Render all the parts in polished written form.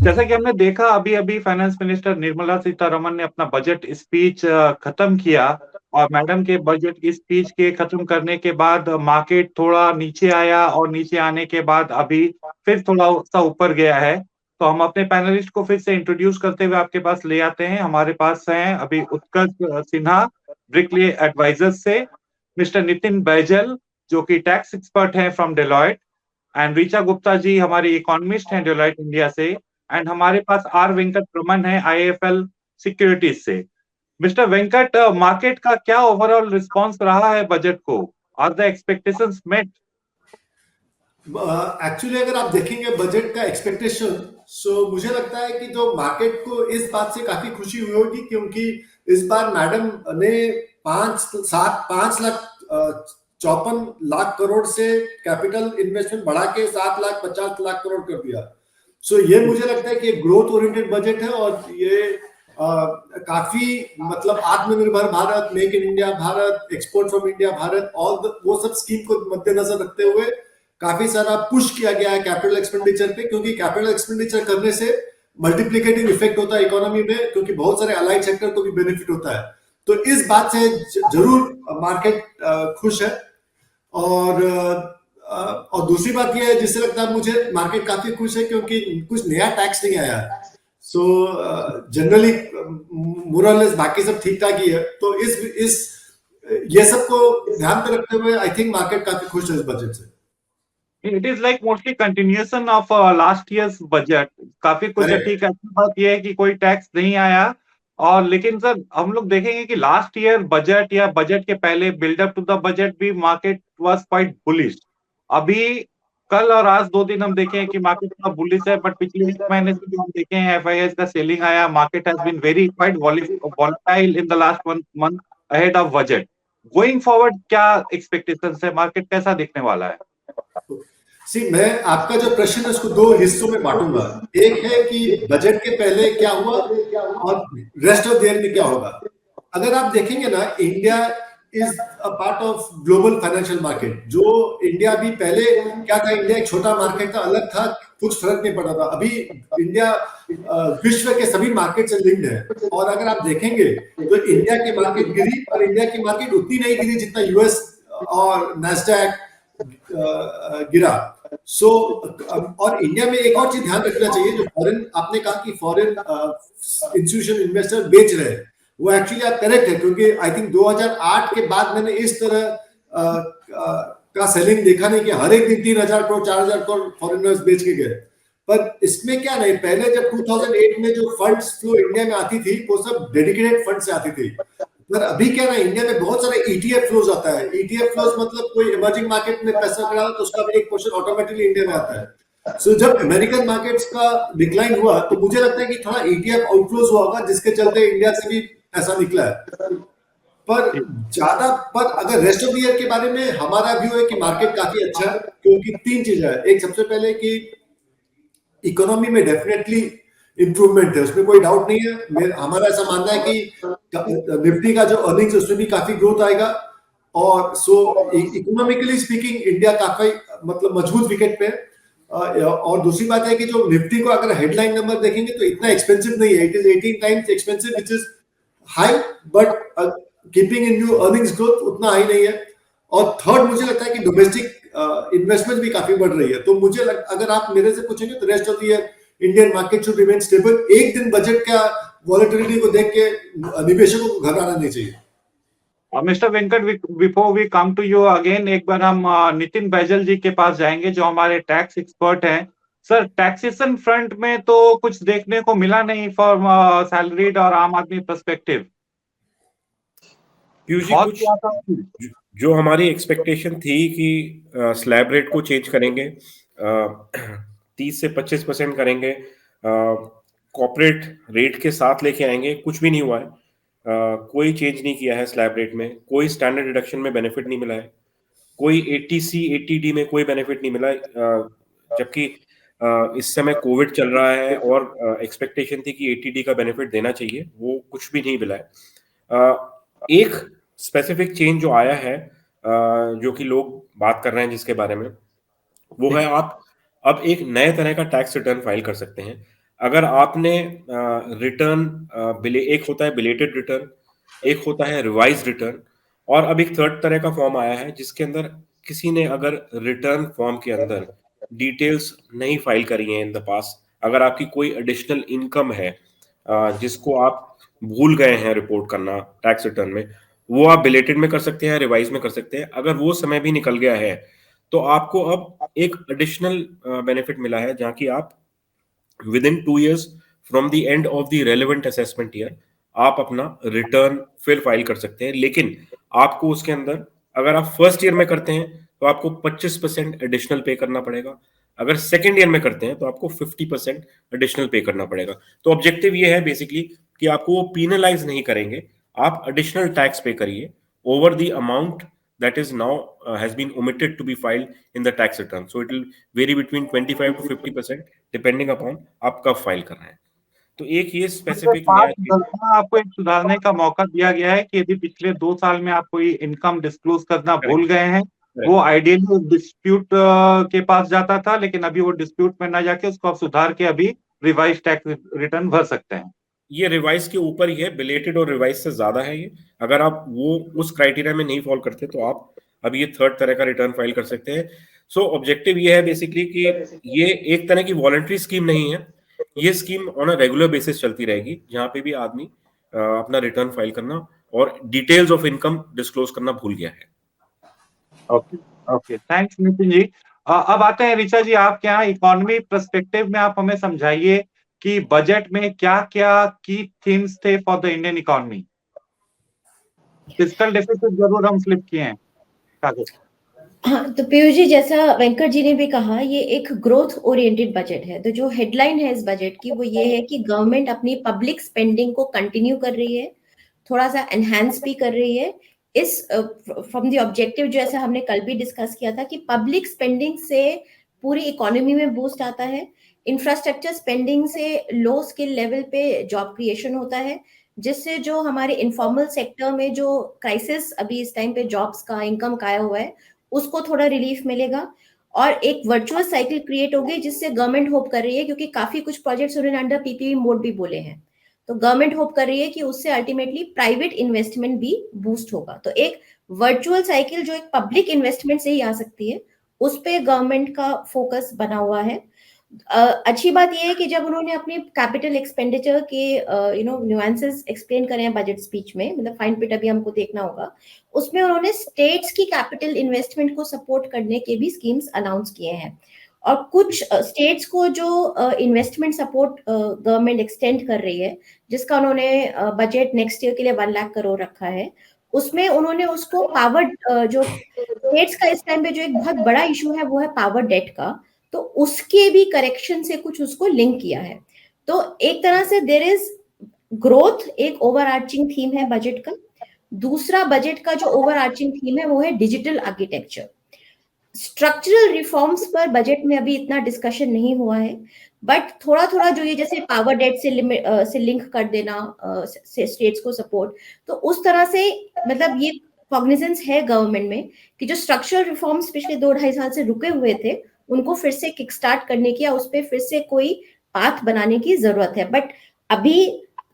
जैसा कि हमने देखा अभी अभी फाइनेंस मिनिस्टर निर्मला सीतारमन ने अपना बजट स्पीच खत्म किया, और मैडम के बजट स्पीच के खत्म करने के बाद मार्केट थोड़ा नीचे आया, और नीचे आने के बाद अभी फिर थोड़ा सा ऊपर गया है। तो हम अपने पैनलिस्ट को फिर से इंट्रोड्यूस करते हुए आपके पास ले आते हैं। हमारे पास हैं अभी उत्कर्ष सिन्हा, ब्रिकली एडवाइजर्स से, मिस्टर नितिन बैजल जो कि टैक्स एक्सपर्ट हैं from Deloitte, and Richa Gupta ji हमारी इकोनॉमिस्ट हैं डेलॉयट इंडिया से, एंड हमारे पास आर वेंकट रमन है आईएफएल सिक्योरिटीज से। मिस्टर वेंकट, मार्केट का क्या ओवरऑल रिस्पांस रहा है बजट को? Are the expectations met? Actually अगर आप देखेंगे बजट का एक्सपेक्टेशन, सो मुझे लगता है कि जो मार्केट को इस बात से काफी खुशी हुई होगी, क्योंकि इस बार मैडम ने 5,54,लाख करोड़ से कैपिटल इन्वेस्टमेंट बढ़ा के 7,50,00,000 करोड़ कर दिया। सो ये मुझे लगता है कि ग्रोथ ओरिएंटेड बजट है, और ये काफी मतलब आत्मनिर्भर Bharat, make in India Bharat, export from India Bharat, वो सब स्कीम को मद्देनजर रखते हुए काफी सारा पुश किया गया है कैपिटल एक्सपेंडिचर पे, क्योंकि कैपिटल एक्सपेंडिचर करने से मल्टीप्लिकेटिव इफेक्ट होता है इकोनॉमी में, क्योंकि बहुत सारे अलाइड सेक्टर को भी बेनिफिट होता है। तो इस बात से जरूर मार्केट खुश है। और दूसरी बात यह है जिससे लगता है मुझे मार्केट काफी खुश है, क्योंकि कुछ नया टैक्स नहीं आया है। सो जनरली मोरलेस बाकी सब ठीक ठाक ही है। तो इस ये सबको ध्यान में रखते हुए आई थिंक मार्केट काफी खुश है इस बजट से। It is like mostly continuation of last years budget. काफी कुछ करेक्ट। ठीक है। अच्छी बात यह है कि कोई टैक्स नहीं आया। और लेकिन सर हम लोग देखेंगे कि लास्ट ईयर बजट या बजट के पहले बिल्डअप टू द बजट भी मार्केट वाज क्वाइट बुलिश। अभी कल और आज 2 दिन हम देखें कि मार्केट थोड़ा बुलिश है, बट पिछले 1 महीने से भी हम देखें एफआईआई का सेलिंग आया। Market has been very quite volatile in the last 1 month ahead of budget. Going forward क्या एक्सपेक्टेशंस है? मार्केट कैसा दिखने वाला है? मैं आपका जो प्रश्न है उसको दो हिस्सों में बांटूंगा। एक है कि बजट के पहले क्या हुआ और रेस्ट ऑफ द ईयर में क्या होगा। अगर आप देखेंगे ना, India is a part of global financial market. जो इंडिया भी पहले क्या था, इंडिया एक छोटा मार्केट था, अलग था, कुछ फर्क नहीं पड़ा था। अभी इंडिया विश्व के सभी मार्केट से लिंक्ड है। और अगर आप देखेंगे तो इंडिया की मार्केट गिरी, और इंडिया की मार्केट उतनी नहीं गिरी जितना यूएस और नैस्डैक गिरा। और इंडिया में एक और चीज ध्यान रखना चाहिए, जो फॉरेन आपने कहा कि फॉरेन इंस्टीट्यूशन इन्वेस्टर बेच रहे हैं, वो एक्चुअली आप करेक्ट है, क्योंकि आई थिंक 2008 के बाद मैंने इस तरह का सेलिंग देखा नहीं कि हर एक दिन 3,000 करोड़ 4,000 करोड़ फॉरेनर्स बेच के गए। पर इसमें क्या नहीं, पहले जब 2008 में जो फंड्स फ्लो इंडिया में आती थी वो सब डेडिकेटेड फंड से आती थी। पर अभी क्या ना, इंडिया में बहुत सारे ईटीएफ फ्लोज आता है। ईटीएफ फ्लोज मतलब कोई इमर्जिंग मार्केट में पैसा करा तो उसका एक पोर्शन ऑटोमेटिकली इंडिया में आता है। जब अमेरिकन मार्केट्स का डिक्लाइन हुआ तो मुझे लगता है कि थोड़ा ईटीएफ आउटफ्लोज हुआ होगा, जिसके चलते इंडिया से भी पैसा निकला है। पर अगर रेस्ट ऑफ द ईयर के बारे में हमारा व्यू है कि मार्केट काफी अच्छा है, क्योंकि 3 चीजें है। एक, सबसे पहले कि इकोनॉमी में डेफिनेटली इंप्रूवमेंट है, उसमें कोई डाउट नहीं है। हमारा ऐसा मानना है कि निफ्टी का जो अर्निंग्स उसमें भी काफी ग्रोथ आएगा। और इकोनॉमिकली स्पीकिंग इंडिया काफी मतलब मजबूत विकेट पे है। और दूसरी बात है कि जो निफ्टी को अगर हेडलाइन नंबर देखेंगे तो इतना एक्सपेंसिव नहीं है। It is 18 times expensive, which is high, but keeping in view earnings growth उतना हाई नहीं है। और थर्ड, मुझे लगता है कि डोमेस्टिक इन्वेस्टमेंट भी काफी बढ़ रही है। तो अगर आप मेरे से पूछेंगे तो rest of the year Indian market should remain stable. एक दिन बजट का वॉलेटिलिटी को देख के निवेशकों को घबराना नहीं चाहिए। Mister Venkat, before we come to you again, एक बार हम नितिन बैजल जी के पास जाएंगे जो हमारे टैक्स एक्सपर्ट हैं। सर, टैक्सेशन फ्रंट में तो कुछ देखने को मिला नहीं फॉर सैलरीड और आम आदमी पर्सपेक्टिव। पीयूष जी, कुछ जो हमारी एक्सपेक्टेशन थी कि स्लैब रेट को चेंज करेंगे, 30 से 25% करेंगे, कॉर्पोरेट रेट के साथ लेके आएंगे, कुछ भी नहीं हुआ है। कोई चेंज नहीं किया है स्लैब रेट में, कोई स्टैंडर्ड डिडक्शन में बेनिफिट नहीं मिला है, कोई 80C 80D में कोई बेनिफिट नहीं मिला है। जबकि इस समय कोविड चल रहा है और एक्सपेक्टेशन थी कि 80D का बेनिफिट देना चाहिए, वो कुछ भी नहीं मिला है। एक स्पेसिफिक चेंज जो आया है, जो कि लोग बात कर रहे हैं जिसके बारे में, वो है आप अब एक नए तरह का टैक्स रिटर्न फाइल कर सकते हैं। अगर आपने रिटर्न एक होता है बिलेटेड रिटर्न, एक होता है रिवाइज रिटर्न, और अब एक थर्ड तरह का फॉर्म आया है जिसके अंदर किसी ने अगर रिटर्न फॉर्म के अंदर डिटेल्स नहीं फाइल करी हैं इन द पास, अगर आपकी कोई एडिशनल इनकम है जिसको आप भूल गए हैं रिपोर्ट करना टैक्स रिटर्न में, वो आप बिलेटेड में कर सकते हैं, रिवाइज में कर सकते हैं। अगर वो समय भी निकल गया है तो आपको अब एक एडिशनल बेनिफिट मिला है, जहां की आप with in 2 years from the end of the relevant assessment year आप अपना रिटर्न फिर फाइल कर सकते हैं। लेकिन आपको उसके अंदर, अगर आप फर्स्ट ईयर में करते हैं तो आपको 25% एडिशनल पे करना पड़ेगा, अगर सेकेंड ईयर में करते हैं तो आपको 50% एडिशनल पे करना पड़ेगा। तो ऑब्जेक्टिव ये है बेसिकली कि आपको वो पीनलाइज नहीं करेंगे, आप एडिशनल टैक्स पे करिए over the amount that is now has been omitted to be filed in the tax return. So it will vary between 25 to 50% depending upon आप कब फाइल कर रहे हैं। तो एक ये मतलब स्पेसिफिक नया 5 चीज है। में आपको एक सुधारने का मौका दिया गया है कि यदि पिछले 2 साल में आप कोई इनकम डिस्क्लोज करना भूल करेक्ट, गए हैं, वो करेक्ट। आइडियली डिस्प्यूट के पास जाता था, लेकिन अभी वो डिस्प्यूट में ना जाके उसको आप सुधार के अभी रिवाइज टैक्स रिटर्न भर सकते हैं। ये रिवाइज के ऊपर ही है, बिलेटेड और रिवाइज से ज्यादा है ये। अगर आप वो उस क्राइटेरिया में नहीं फॉल करते तो आप अभी ये थर्ड तरह का रिटर्न फाइल कर सकते हैं। सो ऑब्जेक्टिव ये है बेसिकली कि ये एक तरह की वॉलंटरी स्कीम नहीं है, ये scheme on a regular basis चलती रहेगी, जहां पे भी आदमी अपना रिटर्न फाइल करना और डिटेल्स ऑफ इनकम डिस्क्लोज करना भूल गया है। Okay, okay, thanks Nitin ji. अब आते हैं ऋचा जी, आपके यहाँ इकोनॉमी पर्सपेक्टिव में आप हमें समझाइए कि बजट में क्या क्या की थीम्स थे for the Indian economy. Fiscal deficit जरूर हम फ्लिप किए हैं कागज। हाँ, तो पीयूष जी, जैसा वेंकट जी ने भी कहा, ये एक ग्रोथ ओरिएंटेड बजट है। तो जो हेडलाइन है इस बजट की वो ये है कि गवर्नमेंट अपनी पब्लिक स्पेंडिंग को कंटिन्यू कर रही है, थोड़ा सा एनहांस भी कर रही है। इस फ्रॉम द ऑब्जेक्टिव, जैसा हमने कल भी डिस्कस किया था, कि पब्लिक स्पेंडिंग से पूरी इकोनॉमी में बूस्ट आता है, इंफ्रास्ट्रक्चर स्पेंडिंग से लो स्किल लेवल पे जॉब क्रिएशन होता है, जिससे जो हमारे इनफॉर्मल सेक्टर में जो क्राइसिस अभी इस टाइम पे जॉब्स का, इनकम का आया हुआ है, उसको थोड़ा रिलीफ मिलेगा और एक वर्चुअल साइकिल क्रिएट होगी, जिससे गवर्नमेंट होप कर रही है, क्योंकि काफी कुछ प्रोजेक्ट्स उन्होंने अंडर पीपीपी मोड भी बोले हैं, तो गवर्नमेंट होप कर रही है कि उससे अल्टीमेटली प्राइवेट इन्वेस्टमेंट भी बूस्ट होगा। तो एक वर्चुअल साइकिल जो एक पब्लिक इन्वेस्टमेंट से ही आ सकती है, उस पे गवर्नमेंट का फोकस बना हुआ है। अच्छी बात यह है कि जब उन्होंने अपने कैपिटल एक्सपेंडिचर के न्यूएंसेस एक्सप्लेन करे हैं बजट स्पीच में, मतलब फाइन प्रिंट अभी हमको देखना होगा, उसमें उन्होंने स्टेट्स की कैपिटल इन्वेस्टमेंट को सपोर्ट करने के भी स्कीम्स अनाउंस किए हैं। और कुछ स्टेट्स को जो इन्वेस्टमेंट सपोर्ट गवर्नमेंट एक्सटेंड कर रही है, जिसका उन्होंने बजट नेक्स्ट ईयर के लिए 1 लाख करोड़ रखा है, उसमें उन्होंने उसको पावर, जो स्टेट्स का इस टाइम पे जो एक बहुत बड़ा इशू है वो है पावर डेट का, तो उसके भी करेक्शन से कुछ उसको लिंक किया है। तो एक तरह से देयर इज ग्रोथ, एक ओवरआर्चिंग थीम है बजट का। दूसरा बजट का जो ओवरआर्चिंग थीम है वो है डिजिटल आर्किटेक्चर। स्ट्रक्चरल रिफॉर्म्स पर बजट में अभी इतना डिस्कशन नहीं हुआ है, बट थोड़ा थोड़ा जो ये जैसे पावर डेट से लिंक कर देना स्टेट्स को सपोर्ट, तो उस तरह से मतलब ये कॉग्निजेंस है गवर्नमेंट में कि जो स्ट्रक्चरल रिफॉर्म्स पिछले 2-2.5 साल से रुके हुए थे, उनको फिर से किक स्टार्ट करने की या उस पर फिर से कोई पाथ बनाने की जरूरत है। बट अभी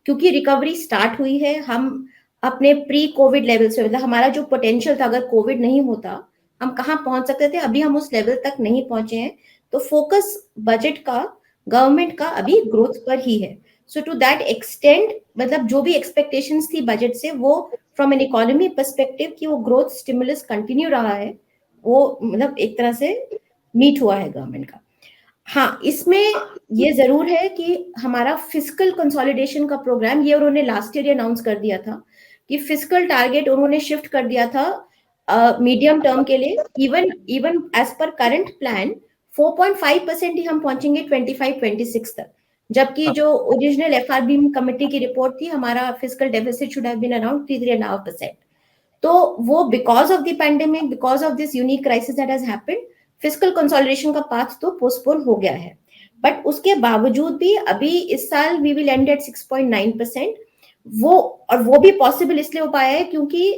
क्योंकि रिकवरी स्टार्ट हुई है, हम अपने प्री कोविड लेवल से, मतलब हमारा जो पोटेंशियल था, अगर कोविड नहीं होता हम कहाँ पहुंच सकते थे, अभी हम उस लेवल तक नहीं पहुंचे हैं। तो फोकस बजट का, गवर्नमेंट का अभी ग्रोथ पर ही है। सो टू दैट एक्सटेंड, मतलब जो भी एक्सपेक्टेशंस थी बजट से, वो फ्रॉम एन इकोनॉमी पर्सपेक्टिव कि वो ग्रोथ स्टिमुलस कंटिन्यू रहा है, वो मतलब एक तरह से मीट हुआ है गवर्नमेंट का। हाँ, इसमें ये जरूर है कि हमारा फिस्कल कंसोलिडेशन का प्रोग्राम, ये उन्होंने लास्ट ईयर अनाउंस कर दिया था कि फिस्कल टारगेट उन्होंने शिफ्ट कर दिया था मीडियम टर्म के लिए। Even as per current plan 4.5% ही हम पहुंचेंगे 25-26 तक, जबकि जो ओरिजिनल एफआरबी कमेटी की रिपोर्ट थी, हमारा fiscal deficit should have been around 3-3.5%। तो वो because of the pandemic, because of this unique crisis that has happened, fiscal consolidation का पाथ तो पोस्टपोन हो गया है। बट उसके बावजूद भी अभी इस साल वी विल एंड एट 6.9%। वो भी पॉसिबल इसलिए हो पाया है क्योंकि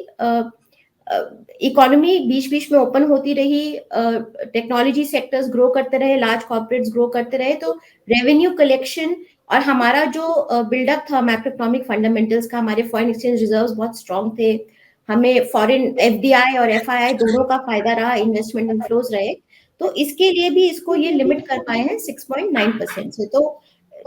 इकोनॉमी बीच बीच में ओपन होती रही, टेक्नोलॉजी सेक्टर्स ग्रो करते रहे, लार्ज कॉर्पोरेट्स ग्रो करते रहे, तो रेवेन्यू कलेक्शन और हमारा जो बिल्डअप था मैक्रोइकोनॉमिक फंडामेंटल्स का, हमारे फॉरेन एक्सचेंज रिजर्व्स बहुत स्ट्रांग थे, हमें फॉरेन एफडीआई और एफआईआई दोनों का फायदा रहा, इन्वेस्टमेंट इनफ्लोज रहे, तो इसके लिए भी इसको ये लिमिट कर पाए हैं 6.9% से। तो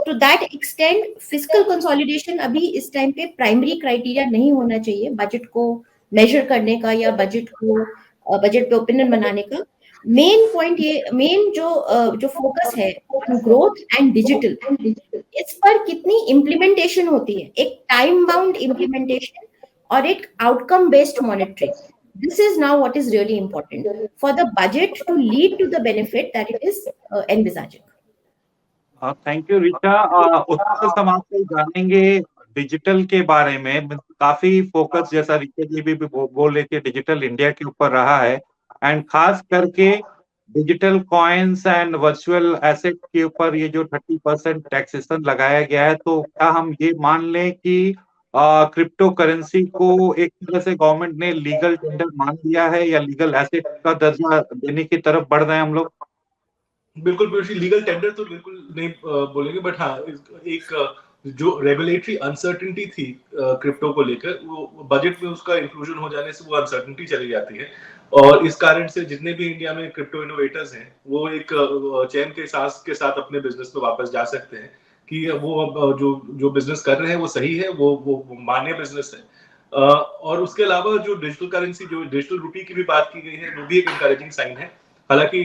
to that extend fiscal consolidation अभी इस टाइम पे प्राइमरी क्राइटेरिया नहीं होना चाहिए बजट को मेजर करने का या बजट पे ओपिनियन बनाने का। मेन पॉइंट ये, मेन जो फोकस है ग्रोथ एंड डिजिटल, इस पर कितनी इम्प्लीमेंटेशन होती है, एक टाइम बाउंड इम्प्लीमेंटेशन और एक outcome based monitoring. This is now what is really important for the budget to lead to the benefit that it is envisaging. Thank you Richa. उससे हम आपसे जानेंगे डिजिटल के बारे में। काफी फोकस, जैसा ऋचा जी भी बोल रही थी, डिजिटल इंडिया के ऊपर रहा है, एंड खास करके digital coins and virtual asset के ऊपर ये जो 30% टैक्सेशन लगाया गया है, तो क्या हम ये मान लें कि क्रिप्टो करेंसी को एक तरह से गवर्नमेंट ने लीगल टेंडर मान लिया है, या लीगल एसेट का दर्जा देने की तरफ बढ़ रहे हैं हम लोग? बिल्कुल लीगल टेंडर तो बिल्कुल नहीं बोलेंगे, बट हाँ एक जो रेगुलेटरी अनसर्टेनिटी थी क्रिप्टो को लेकर, वो बजट में उसका इंक्लूजन हो जाने से वो अनसर्टेनिटी चली जाती है, और इस कारण से जितने भी इंडिया में क्रिप्टो इनोवेटर्स हैं वो एक चैन के सांस के साथ अपने बिजनेस में वापस जा सकते हैं कि वो जो बिजनेस कर रहे हैं वो सही है, वो मान्य बिजनेस है। और उसके अलावा जो डिजिटल करेंसी, जो डिजिटल रुपी की भी बात की गई है, वो भी एक इंकरेजिंग साइन है। हालांकि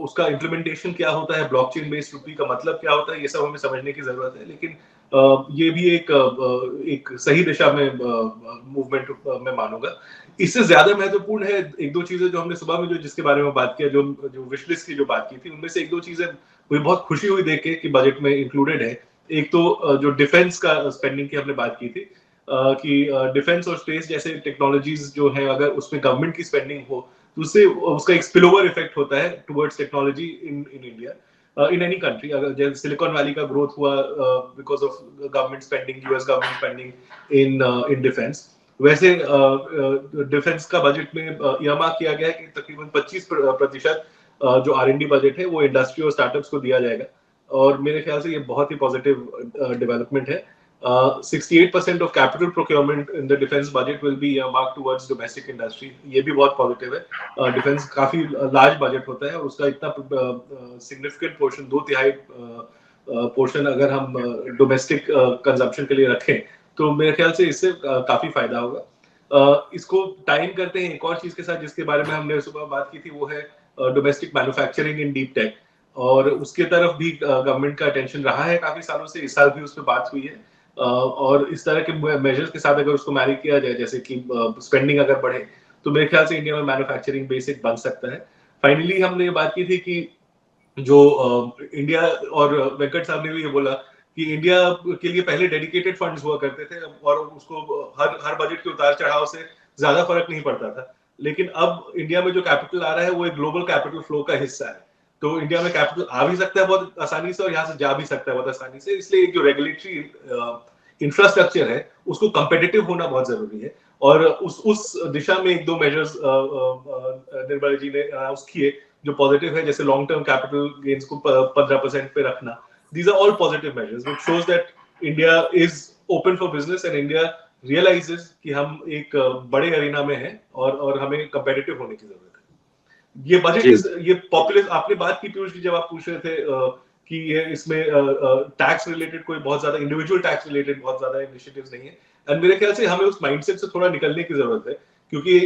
उसका इम्प्लीमेंटेशन क्या होता है, ब्लॉकचेन बेस्ड रुपी का मतलब क्या होता है, ये सब हमें समझने की जरूरत है, लेकिन ये भी एक सही दिशा में मूवमेंट में मानूंगा। इससे ज्यादा महत्वपूर्ण है एक दो चीजें जो हमने सुबह में जिसके बारे में बात किया, जो विशलिस्ट की जो बात की थी, उनमें से एक दो चीजें मुझे बहुत खुशी हुई देख के कि बजट में इंक्लूडेड है। एक तो जो डिफेंस का स्पेंडिंग की हमने बात की थी, कि डिफेंस और स्पेस जैसे टेक्नोलॉजीज जो है, अगर उसमें गवर्नमेंट की स्पेंडिंग हो तो उससे उसका एक स्पिलओवर इफेक्ट होता है towards technology in India, in any country. अगर जैसे सिलिकॉन वैली का ग्रोथ हुआ because of government spending, US government spending in defence, वैसे डिफेंस का बजट में इयरमार्क किया गया है कि तकरीबन 25% जो R&D बजट है वो इंडस्ट्री और स्टार्टअप्स को दिया जाएगा, और मेरे ख्याल से ये बहुत ही पॉजिटिव डेवलपमेंट है। 68% of capital procurement in the defense budget will be earmarked towards domestic industry, ये भी बहुत पॉजिटिव है। डिफेंस काफी लार्ज बजट होता है, और उसका इतना सिग्निफिकेंट पोर्शन, 2/3 पोर्शन अगर हम डोमेस्टिक कंजम्पशन के लिए रखें, तो मेरे ख्याल से इससे काफी फायदा होगा। इसको टाइम करते हैं एक और चीज के साथ जिसके बारे में हमने सुबह बात की थी, वो है डोमेस्टिक मैन्युफैक्चरिंग इन डीप टेक, और उसके तरफ भी गवर्नमेंट का अटेंशन रहा है काफी सालों से। इस साल भी उस पर बात हुई है, और इस तरह के मेजर्स के साथ अगर उसको मैनेज किया जाए, जैसे कि स्पेंडिंग अगर बढ़े, तो मेरे ख्याल से इंडिया में मैन्युफैक्चरिंग बेसिक बन सकता है। फाइनली हमने ये बात की थी कि जो इंडिया, और वेंकट साहब ने भी ये बोला कि इंडिया के लिए पहले डेडिकेटेड फंड्स हुआ करते थे, और उसको हर बजट के उतार चढ़ाव से ज्यादा फर्क नहीं पड़ता था, लेकिन अब इंडिया में जो कैपिटल आ रहा है वो एक ग्लोबल कैपिटल फ्लो का हिस्सा है। तो इंडिया में कैपिटल आ भी सकता है बहुत आसानी से, और यहाँ से जा भी सकता है बहुत आसानी से, इसलिए जो रेगुलेटरी इंफ्रास्ट्रक्चर है उसको कंपेटिटिव होना बहुत जरूरी है, और उस दिशा में एक दो मेजर्स निर्मला जी ने अनाउंस किए जो पॉजिटिव है, जैसे लॉन्ग टर्म कैपिटल गेन्स को 15% पे रखना। These are all positive measures which shows that India is open for business, and India realizes कि हम एक बड़े अरीना में हैं, और हमें कंपेटिटिव होने की जरूरत है। ये बजट, ये पॉपुलर, आपने बात की पीयूष जी जब आप पूछ रहे थे कि ये इसमें टैक्स रिलेटेड कोई बहुत ज्यादा इंडिविजुअल टैक्स रिलेटेड बहुत ज्यादा इनिशिएटिव्स नहीं है, एंड मेरे ख्याल से हमें उस माइंडसेट से थोड़ा निकलने की जरूरत है, क्योंकि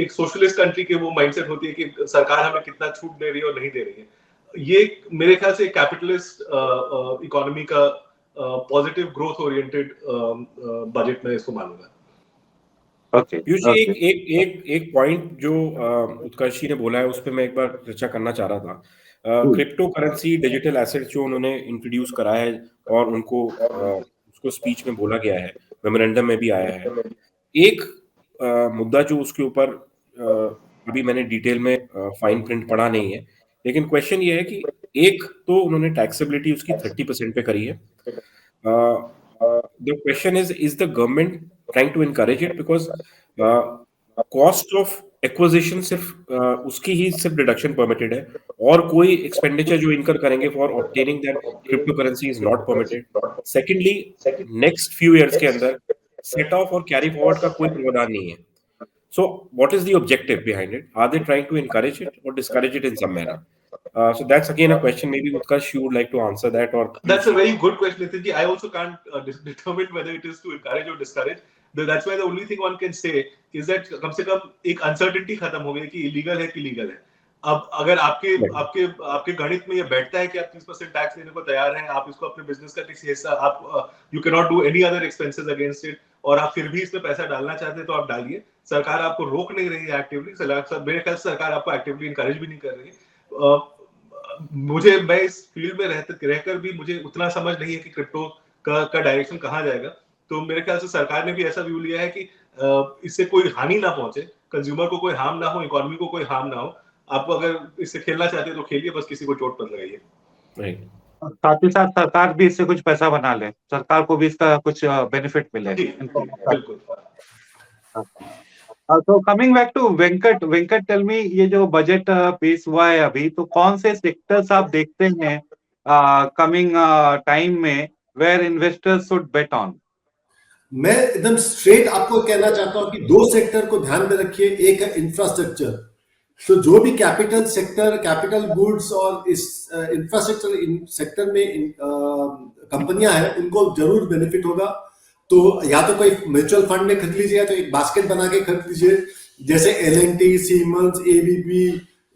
एक सोशलिस्ट कंट्री की वो माइंडसेट होती है कि सरकार हमें कितना छूट दे रही है और नहीं दे रही है। ये मेरे ख्याल से कैपिटलिस्ट इकोनॉमी का पॉजिटिव ग्रोथ ओरिएंटेड बजट में इसको मानूंगा। एक पॉइंट जो उत्कर्ष जी ने बोला है उस पर मैं एक बार चर्चा करना चाह रहा था। क्रिप्टो करेंसी डिजिटल एसेट जो उन्होंने इंट्रोड्यूस करा है, और उनको उसको स्पीच में बोला गया है, मेमोरेंडम में भी आया है। एक मुद्दा जो उसके ऊपर अभी मैंने डिटेल में फाइन प्रिंट पढ़ा नहीं है, लेकिन क्वेश्चन ये है कि एक तो उन्होंने टैक्सेबिलिटी उसकी 30% पे करी है। The question is the government trying to encourage it? Because cost of acquisition सिर्फ उसकी ही सिर्फ डिडक्शन परमिटेड है, और कोई एक्सपेंडिचर जो इनकर करेंगे for obtaining that crypto currency is not permitted. Secondly, next few years के अंदर सेट ऑफ और कैरी फॉरवर्ड का कोई प्रावधान नहीं है। So what is the objective behind it? Are they trying to encourage it or discourage it in some manner? So that's again a question. Maybe Utkarsh, you would like to answer that, or that's a very good question, Nitin ji. I also can't determine whether it is to encourage or discourage. That's why the only thing one can say is that कम से कम एक uncertainty खत्म हो गई कि illegal है कि legal है। अब अगर आपके गणित में ये बैठता है कि आप 30% टैक्स देने को तैयार हैं, आप इसको अपने बिजनेस का किसी हिस्सा, आप you can not do any other expenses against it, और आप फिर भी इसमें पैसा डालना चाहते हैं तो आप डालिए। सरकार आपको रोक नहीं रही है एक्टिवली, मेरे ख्याल से सरकार आपको एक्टिवली इनकरेज भी नहीं कर रही है। मैं इस फील्ड में रहकर भी मुझे उतना समझ नहीं है कि क्रिप्टो का डायरेक्शन कहाँ जाएगा। तो मेरे ख्याल से सरकार ने भी ऐसा व्यू लिया है कि इससे कोई हानि ना पहुंचे, कंज्यूमर को कोई हार्म ना हो, इकोनॉमी को कोई हार्म ना हो। आप अगर इससे खेलना चाहते हैं तो खेलिए, बस किसी को चोट मत लगाइए। साथ ही साथ सरकार भी इससे कुछ पैसा बना ले, सरकार को भी इसका कुछ बेनिफिट मिले। बिल्कुल। तो coming back to Venkat, tell me, ये जो बजट पेश हुआ है अभी, तो कौन से सेक्टर्स आप देखते हैं कमिंग टाइम में where investors should bet on? मैं एकदम स्ट्रेट आपको कहना चाहता हूं कि दो सेक्टर को ध्यान में रखिए। एक है इंफ्रास्ट्रक्चर। तो जो भी कैपिटल सेक्टर, कैपिटल गुड्स और इस इंफ्रास्ट्रक्चर सेक्टर में कंपनियां हैं, उनको जरूर बेनिफिट होगा। तो या तो कोई म्यूचुअल फंड में खरीद लीजिए, या तो एक बास्केट बना के खरीद लीजिए, जैसे L&T, सीमेंस, ABB,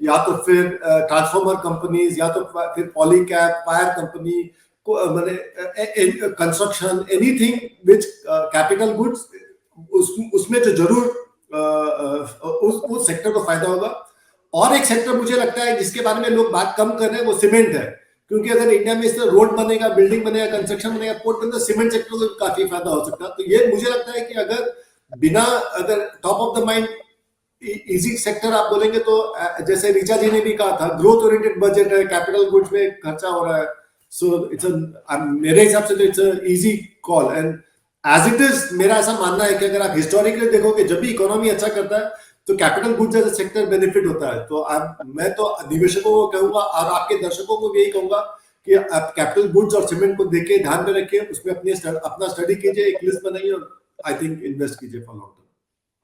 या तो फिर ट्रांसफॉर्मर कंपनीज, या तो फिर Polycab, fire company, construction, anything which capital goods, उसमें तो जरूर उस सेक्टर को फायदा होगा। और एक सेक्टर मुझे लगता है जिसके बारे में लोग बात कम कर रहे हैं, वो सीमेंट है। क्योंकि अगर इंडिया में इस तरह रोड बनेगा, बिल्डिंग बनेगा, कंस्ट्रक्शन बनेगा, पोर्ट बनेगा, सीमेंट सेक्टर को काफी फायदा हो सकता है। तो ये मुझे लगता है कि अगर top of the mind easy sector आप बोलेंगे, तो जैसे ऋचा जी ने भी कहा था, ग्रोथ ओरिएंटेड बजट है, कैपिटल गुड्स में खर्चा हो रहा है। सो मेरे हिसाब से तो it's a easy call. And as it is मेरा ऐसा मानना है कि अगर आप हिस्टोरिकली देखोगे, जब भी इकोनॉमी अच्छा करता है तो capital goods as sector benefit होता है। तो मैं तो निवेशकों को कहूंगा और आपके दर्शकों को भी यही कहूंगा कि आप कैपिटल गुड्स और सीमेंट को देखिए, ध्यान में रखिए, उसमें अपना स्टडी कीजिए, एक लिस्ट बनाइए और आई थिंक इन्वेस्ट कीजिए फॉर लॉन्ग टर्म।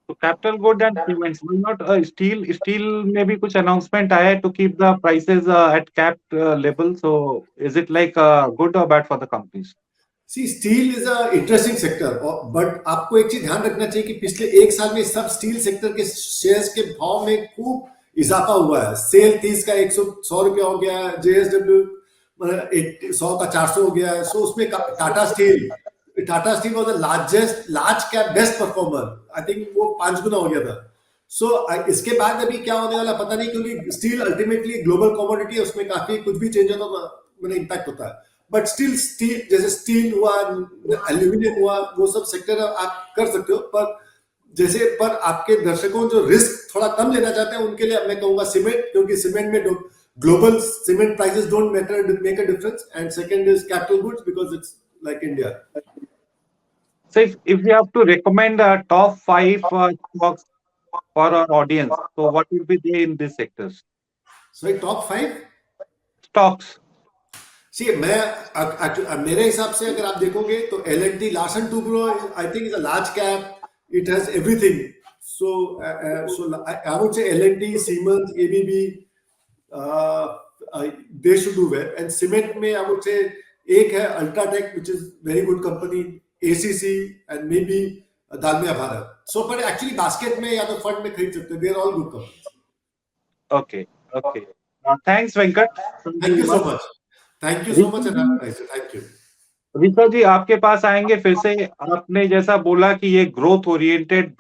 तो capital good and cements, not steel में भी कुछ अनाउंसमेंट आया है to keep the prices at capped level. So is it like good और bad for the companies? See, steel is a interesting sector, but आपको एक चीज ध्यान रखना चाहिए कि पिछले एक साल में सब स्टील सेक्टर के शेयर्स के भाव में खूब इजाफा हुआ है। सेल 30 का 100 रुपया हो गया है, JSW 100 का 400 हो गया है। सो उसमें Tata steel was the large cap best performer, I think वो 5 गुना हो गया था। सो इसके बाद अभी क्या होने वाला पता नहीं, क्योंकि स्टील अल्टीमेटली ग्लोबल कमोडिटी है, उसमें काफी कुछ भी चेंज होता है, इम्पैक्ट होता है। बट स्टील जैसे स्टील हुआ, एल्यूमिनियम हुआ, वो सब सेक्टर आप कर सकते हो। पर आपके दर्शकों जो रिस्क थोड़ा कम लेना चाहते हैं, उनके लिए मैं कहूंगा सीमेंट, क्योंकि सीमेंट में global cement prices don't make a difference. And second is capital goods because it's like India. So if you have to recommend top 5 stocks for our audience, so what will be there in these sectors? So top 5 stocks. मेरे हिसाब से अगर आप देखोगे तो L&T, Larsen & Toubro, I think is a large cap. It has everything. So I would say L&T, Siemens, ABB, they should do well. And cement में I would say एक है Ultratech, which is very good company, ACC, and maybe Dalmia Bharat. So but actually basket में या तो fund में खरीद सकते हैं. They are all good companies. Okay. Thanks, Venkat. Thank you so much. Thank you so much, and thank you. Richa जी, आपके पास आएंगे फिर से। आपने जैसा बोला कि ये ग्रोथ ओरिएंटेड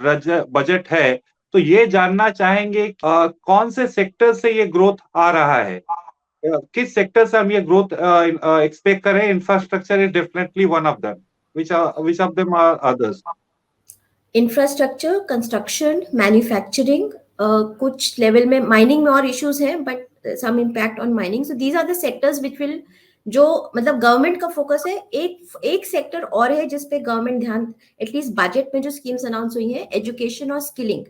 बजट है, तो ये जानना चाहेंगे कौन से सेक्टर से ये ग्रोथ आ रहा है, किस सेक्टर से हम ये ग्रोथ एक्सपेक्ट करें? Infrastructure is definitely one of them, which of them are others? Infrastructure, construction, manufacturing, कुछ लेवल में माइनिंग में और इश्यूज हैं, but some impact on mining. So these are the sectors which will, जो मतलब government का focus है। एक सेक्टर और है जिस पे गवर्नमेंट ध्यान, एटलीस्ट बजट में जो स्कीम्स अनाउंस हुई है, एजुकेशन और स्किलिंग।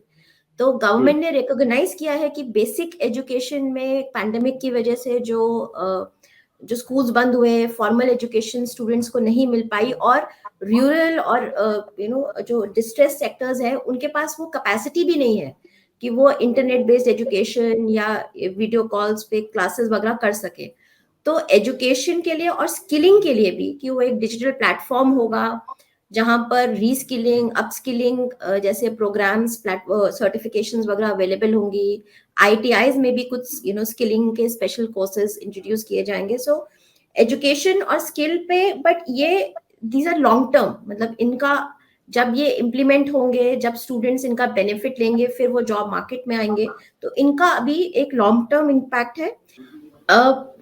तो गवर्नमेंट ने रिकॉग्नाइज किया है कि बेसिक एजुकेशन में पैंडेमिक की वजह से जो स्कूल्स बंद हुए, फॉर्मल एजुकेशन स्टूडेंट्स को नहीं मिल पाई, और रूरल और जो डिस्ट्रेस सेक्टर्स हैं उनके पास वो कैपेसिटी भी नहीं है कि वो इंटरनेट बेस्ड एजुकेशन या वीडियो कॉल्स पे क्लासेस वगैरह कर सके। तो एजुकेशन के लिए और स्किलिंग के लिए भी कि वो एक डिजिटल प्लेटफॉर्म होगा जहां पर रीस्किलिंग, अपस्किलिंग जैसे प्रोग्राम्स, सर्टिफिकेशंस वगैरह अवेलेबल होंगी। आईटीआईज में भी कुछ स्किलिंग के स्पेशल कोर्सेज इंट्रोड्यूस किए जाएंगे। सो एजुकेशन और स्किल पे, बट ये दीज आर लॉन्ग टर्म, मतलब इनका जब ये इम्प्लीमेंट होंगे, जब स्टूडेंट्स इनका बेनिफिट लेंगे, फिर वो जॉब मार्केट में आएंगे, तो इनका अभी एक लॉन्ग टर्म इम्पैक्ट है।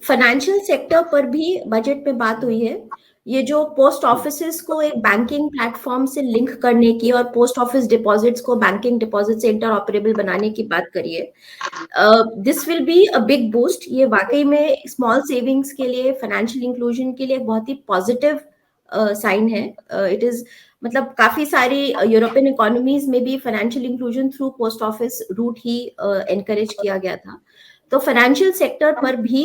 फाइनेंशियल सेक्टर पर भी बजट में बात हुई है। ये जो पोस्ट ऑफिसेस को एक बैंकिंग प्लेटफॉर्म से लिंक करने की और पोस्ट ऑफिस डिपॉजिट्स को बैंकिंग डिपॉजिट से इंटरऑपरेबल बनाने की बात करी है, this will be a big boost. ये वाकई में स्मॉल सेविंग्स के लिए, फाइनेंशियल इंक्लूजन के लिए बहुत ही पॉजिटिव साइन है। इट इज मतलब काफी सारी यूरोपियन इकोनॉमीज में भी financial inclusion through post office route ही एनकरेज किया गया था। तो फाइनेंशियल सेक्टर पर भी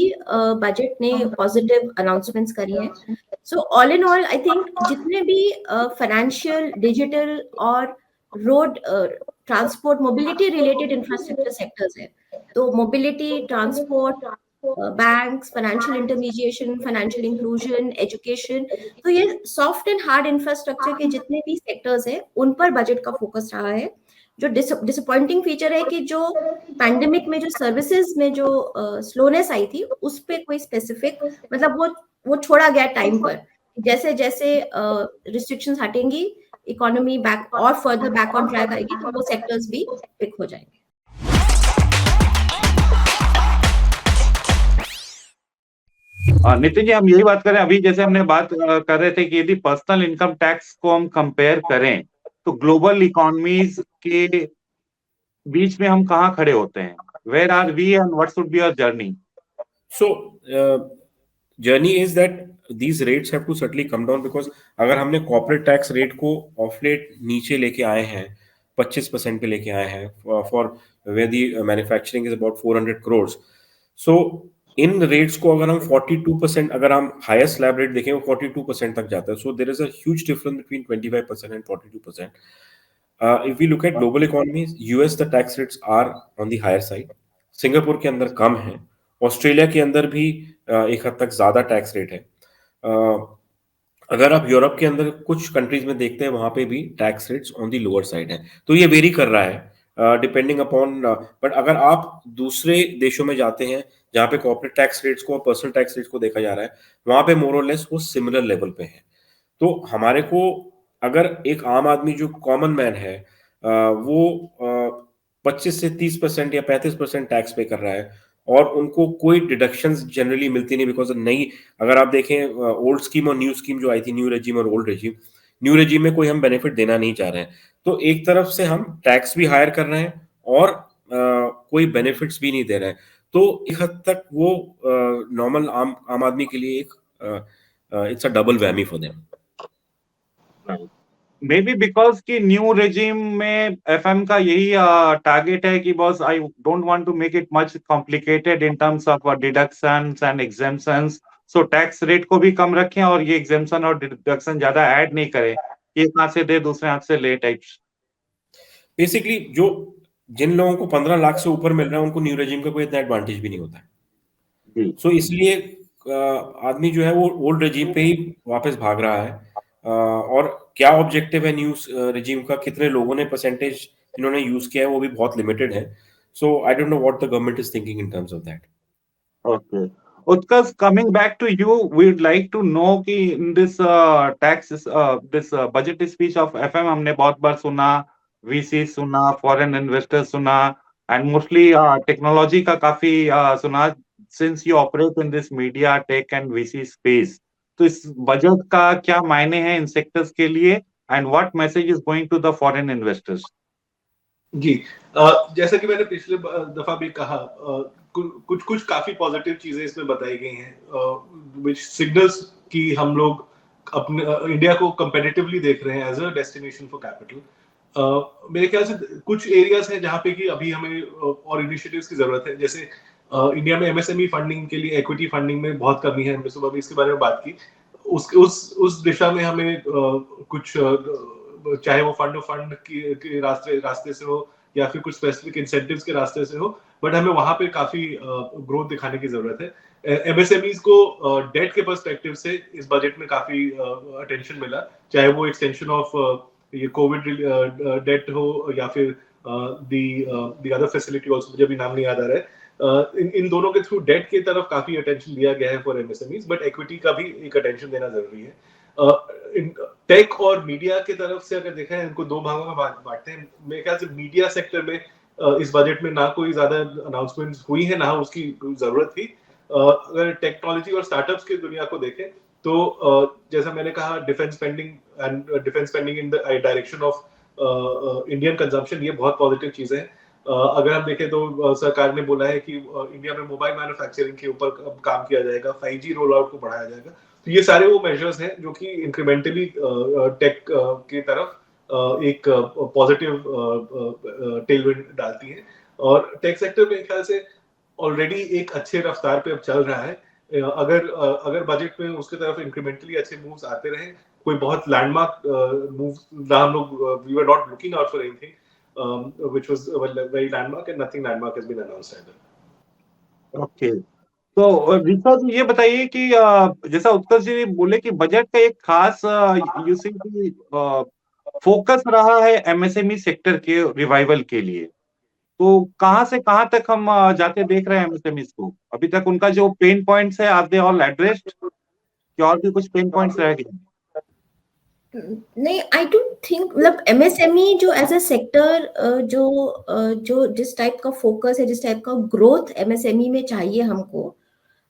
बजट ने पॉजिटिव अनाउंसमेंट्स करी हैं। So all in all I think जितने भी फाइनेंशियल, डिजिटल और road transport, mobility related infrastructure sectors है, तो mobility, transport, banks, financial intermediation, financial inclusion, education, तो ये सॉफ्ट एंड हार्ड इंफ्रास्ट्रक्चर के जितने भी सेक्टर्स हैं उन पर बजट का फोकस रहा है। जो डिसअपॉइंटिंग फीचर है कि जो पैंडेमिक में जो सर्विसेज में जो स्लोनेस आई थी, उस पे कोई स्पेसिफिक, मतलब वो छोड़ा गया टाइम पर। जैसे जैसे रिस्ट्रिक्शंस हटेंगी, इकोनॉमी बैक और फर्दर बैक ऑन ट्रैक आएगी, तो वो सेक्टर्स भी पिक हो जाएंगे। नितिन जी, हम यही बात करें, अभी जैसे हमने बात कर रहे थे कि यदि पर्सनल इनकम टैक्स को हम कंपेयर करें तो ग्लोबल इकोनॉमीज के बीच में हम कहाँ खड़े होते हैं? Where are we and what should be our journey? So journey is that these rates have to certainly come down, because अगर हमने कॉर्पोरेट टैक्स रेट को ऑफ लेट नीचे लेके आए हैं, 25% पे लेके आए हैं for where the manufacturing is about 400 crores, so इन रेट्स को अगर हम 42%, अगर हम हायर स्लैब रेट देखें वो 42% तक जाता है। So there is a huge difference between 25% and 42%. If we look at global economies, US the tax rates are on the higher side. Singapore के अंदर कम है, ऑस्ट्रेलिया के अंदर भी एक हद तक ज्यादा टैक्स रेट है। अगर आप यूरोप के अंदर कुछ कंट्रीज में देखते हैं, वहां पे भी tax rates on the lower side है। तो ये वेरी कर रहा है डिपेंडिंग अपॉन, बट अगर आप दूसरे देशों में जाते हैं जहाँ पे कॉर्पोरेट टैक्स रेट्स को और पर्सनल टैक्स रेट्स को देखा जा रहा है, वहां पे मोर और लेस वो सिमिलर लेवल पे है। तो हमारे को, अगर एक आम आदमी जो कॉमन मैन है वो 25 से 30% या 35% टैक्स पे कर रहा है, और उनको कोई डिडक्शंस जनरली मिलती नहीं, बिकॉज नई, अगर आप देखें ओल्ड स्कीम और न्यू स्कीम जो आई थी, न्यू रेजिम और ओल्ड रेजिम, न्यू रेजिम में कोई हम बेनिफिट देना नहीं चाह रहे हैं। तो एक तरफ से हम टैक्स भी हायर कर रहे हैं और कोई बेनिफिट्स भी नहीं दे रहे हैं। तो एक हद तक वो नॉर्मल आम आदमी के लिए एक it's a double whammy for them. Maybe because कि न्यू रेजिम में एफएम का यही टारगेट है कि boss, I don't want to make it much complicated in terms of deductions and exemptions, so tax rate को भी कम रखें और ये एग्जेम्पशन और डिडक्शन ज्यादा ऐड नहीं करें, एक हाथ से दे दूसरे हाथ से ले टाइप्स। बेसिकली जो जिन लोगों को 15 लाख से ऊपर मिल रहा है, उनको न्यू रेजिम का कोई इतना एडवांटेज भी नहीं होता है। सो इसलिए आदमी जो है वो ओल्ड रेजिम पे ही वापस भाग रहा है। और क्या ऑब्जेक्टिव है न्यू रेजिम का, कितने लोगों ने परसेंटेज इन्होंने यूज किया है, वो भी बहुत लिमिटेड है। So I don't know what the government is thinking in terms of that. Okay, Utkarsh, coming back to you, we'd like to know कि in this this budget speech of FM हमने बहुत बार सुना, VC सुना, foreign investors सुना, and mostly technology का काफी सुना, since you operate in this media, tech and VC space. तो इस बजट का क्या मायने हैं इन सेक्टर्स के लिए, and what message is going to the foreign investors? जी, जैसा कि मैंने पिछले दफा भी कहा, कुछ काफी पॉजिटिव चीजें इसमें बताई गई हैं, which signals कि हम लोग अपने इंडिया को कंपेटिटिवली देख रहे हैं as a destination for capital. मेरे ख्याल से कुछ एरियाज हैं जहाँ पे कि अभी हमें और इनिशिएटिव्स की जरूरत है। जैसे इंडिया में एमएसएमई फंडिंग के लिए इक्विटी फंडिंग में बहुत कमी है, हमने सुबह भी इसके बारे में बात की। उस दिशा में हमें कुछ चाहे वो फंड फंड के रास्ते से हो या फिर कुछ स्पेसिफिक इंसेंटिव्स के रास्ते से हो, बट हमें वहां पे काफी ग्रोथ दिखाने की जरूरत है। एमएसएमईज को डेट के पर्सपेक्टिव से इस बजट में काफी अटेंशन मिला, चाहे वो एक्सटेंशन ऑफ ये कोविड डेट हो या फिर दी अदर फैसिलिटी ऑल्सो, मुझे भी नाम नहीं याद आ रहा है। इन दोनों के थ्रू डेट की तरफ काफी अटेंशन दिया गया है फॉर एमएसएमईज, बट इक्विटी का भी एक अटेंशन देना जरूरी है। टेक और मीडिया की तरफ से अगर देखा है, इनको दो भागों में बांटते हैं। मेरे ख्याल से मीडिया सेक्टर में इस बजट में ना कोई ज्यादा अनाउंसमेंट्स हुई है, ना उसकी जरूरत थी। अगर टेक्नोलॉजी और स्टार्टअप्स की दुनिया को देखें तो जैसा मैंने कहा, defence spending in the direction of Indian consumption, ये बहुत पॉजिटिव चीज है। अगर हम देखें तो सरकार ने बोला है कि इंडिया में मोबाइल मैन्युफैक्चरिंग के ऊपर काम किया जाएगा, 5G रोल आउट को बढ़ाया जाएगा। तो ये सारे वो मेजर्स हैं जो कि इंक्रीमेंटली टेक की तरफ एक पॉजिटिव टेलविंड डालती है। और टेक सेक्टर मेरे ख्याल से ऑलरेडी एक अच्छे रफ्तार पे अब चल रहा है। अगर बजट में उसकी तरफ इंक्रीमेंटली अच्छे मूव्स आते रहे, कोई बहुत लैंडमार्क मूव्स हम लोग we were not looking out for anything which was very landmark, and nothing landmark has been announced either. Okay, तो ऋचा जी ये बताइए कि जैसा उत्कर्ष जी बोले कि बजट का एक खास फोकस रहा है एमएसएमई सेक्टर के रिवाइवल के लिए, तो कहां से कहां तक हम जाते देख रहे हैं एमएसएमईज को? अभी तक उनका जो पेन पॉइंट्स है, आर दे ऑल एड्रेस्ड, क्या और भी कुछ पेन पॉइंट्स रह गए? नहीं, आई डोंट थिंक, मतलब एमएसएमई जो एज अ सेक्टर जो जिस टाइप का फोकस है, जिस टाइप का ग्रोथ एमएसएमई में चाहिए हमको,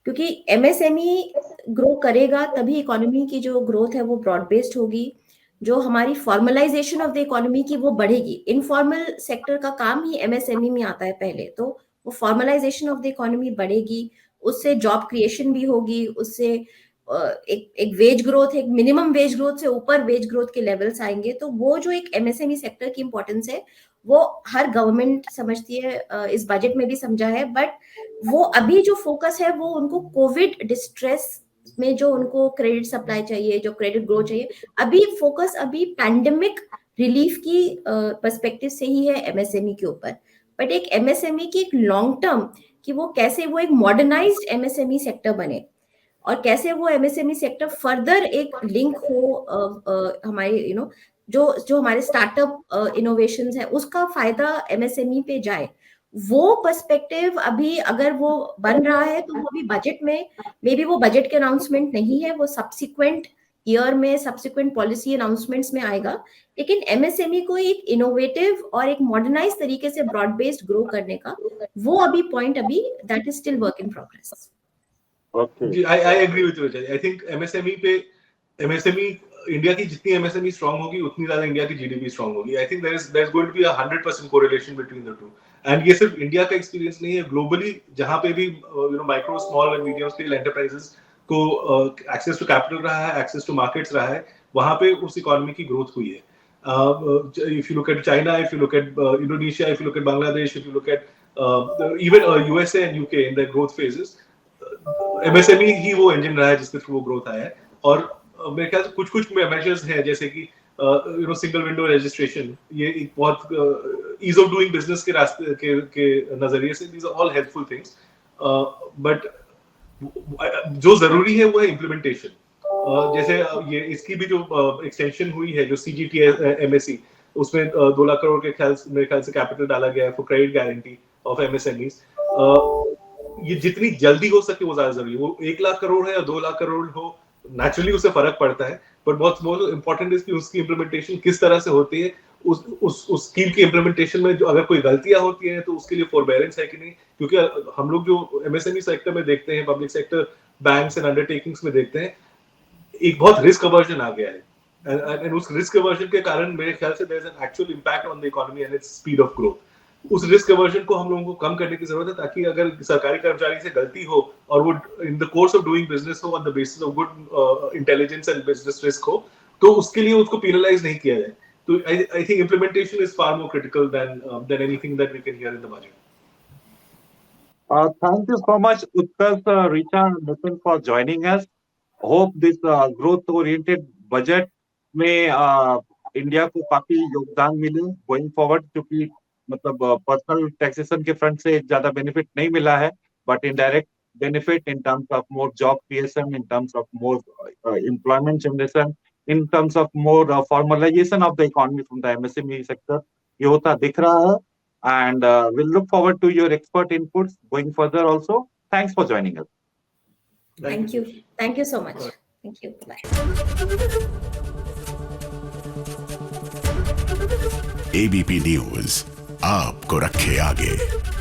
क्योंकि एमएसएमई ग्रो करेगा तभी इकोनॉमी की जो ग्रोथ है वो ब्रॉड बेस्ड होगी, जो हमारी फॉर्मलाइजेशन ऑफ द इकोनॉमी की वो बढ़ेगी। इनफॉर्मल सेक्टर का काम ही एमएसएमई में आता है पहले, तो वो फॉर्मलाइजेशन ऑफ द इकोनॉमी बढ़ेगी, उससे जॉब क्रिएशन भी होगी, उससे एक वेज ग्रोथ, एक मिनिमम वेज ग्रोथ से ऊपर वेज ग्रोथ के लेवल्स आएंगे। तो वो जो एक एमएसएमई सेक्टर की इंपॉर्टेंस है वो हर गवर्नमेंट समझती है, इस बजट में भी समझा है, बट वो अभी जो फोकस है वो उनको कोविड डिस्ट्रेस में जो उनको क्रेडिट सप्लाई चाहिए, जो क्रेडिट ग्रोथ चाहिए, अभी फोकस अभी पैंडेमिक रिलीफ की पर्सपेक्टिव से ही है एमएसएमई के ऊपर। बट एक एमएसएमई की एक लॉन्ग टर्म कि वो कैसे वो एक मॉडर्नाइज्ड एमएसएमई सेक्टर बने और कैसे वो एमएसएमई सेक्टर फर्दर एक लिंक हो हमारे जो हमारे स्टार्टअप इनोवेशंस है उसका फायदा एमएसएमई पे जाए, वो पर्सपेक्टिव अभी अगर वो बन रहा है तो वो अभी बजट में, मे बी वो बजट के अनाउंसमेंट नहीं है, वो सब्सिक्वेंट ईयर में सब्सिक्वेंट पॉलिसी अनाउंसमेंट्स में आएगा। लेकिन एमएसएमई को एक इनोवेटिव और एक मॉडर्नाइज तरीके से ब्रॉड बेस्ड ग्रो करने का वो अभी पॉइंट अभी that is still work in progress. जी, I agree with you. I think MSME India की जितनी एमएसएमई स्ट्रांग होगी उतनी ज्यादा इंडिया की जीडीपी स्ट्रांग होगी। I think there is going to be 100% correlation between the two. And ये सिर्फ इंडिया का एक्सपीरियंस नहीं है, ग्लोबली जहां पे भी micro small and medium scale enterprises को एक्सेस टू कैपिटल रहा है, एक्सेस टू मार्केट्स रहा है, वहां पे उस इकोनॉमी की ग्रोथ हुई है। If you look at China, if you look at Indonesia, if you look at Bangladesh, if you look at even USA and UK in their growth phases, MSME ही वो इंजन रहा है जिसके through वो growth आया है। और मेरे ख्याल से कुछ मेजर्स हैं, जैसे कि सिंगल विंडो रजिस्ट्रेशन, ये एक बहुत ईज ऑफ डूइंग बिजनेस के रास्ते के नजरिए से these are all helpful things. But जो जरूरी है वो है इम्प्लीमेंटेशन। जैसे ये इसकी भी जो एक्सटेंशन हुई है, जो सीजीटी एमएसई, उसमें 2 लाख करोड़ के मेरे ख्याल से कैपिटल डाला गया है for credit guarantee of MSMEs. ये जितनी जल्दी हो सके वो ज्यादा जरूरी है। वो 1 लाख करोड़ है या 2 लाख करोड़ हो, नेचुरली उससे फर्क पड़ता है, बट बहुत इंपॉर्टेंट है कि उसकी इम्प्लीमेंटेशन किस तरह से होती है। उस स्कीम की इम्प्लीमेंटेशन में जो अगर कोई गलतियां होती हैं तो उसके लिए फॉरबेरेंस है कि नहीं, क्योंकि हम लोग जो एमएसएमई सेक्टर में देखते हैं, public sector banks and undertakings में देखते हैं, एक बहुत रिस्क अवर्जन आ गया है। एंड उस रिस्क अवर्जन के कारण मेरे ख्याल से there is an actual impact on the economy and its speed of growth. उस रिस्क अवर्जन को हम लोगों को कम करने की जरूरत है, ताकि अगर सरकारी कर्मचारी से गलती हो और वो in the course of doing business हो, on the basis of good intelligence and business risk हो, तो उसके लिए उसको पेनलाइज नहीं किया जाए। So I think implementation is far more critical than anything that we can hear in the budget. Thank you so much, Utkarsh, Richa, and Nitin for joining us. Hope this growth-oriented budget में India को काफी योगदान मिले going forward, क्योंकि मतलब personal taxation के front से ज्यादा बेनिफिट नहीं मिला है, but indirect benefit in terms of more job creation, in terms of more employment generation, in terms of more formalization of the economy from the MSME sector. ये होता दिख रहा है, and we'll look forward to your expert inputs going further also. Thanks for joining us. Thank you. Thank you so much. Thank you. Bye. ABP News आपको रखे आगे।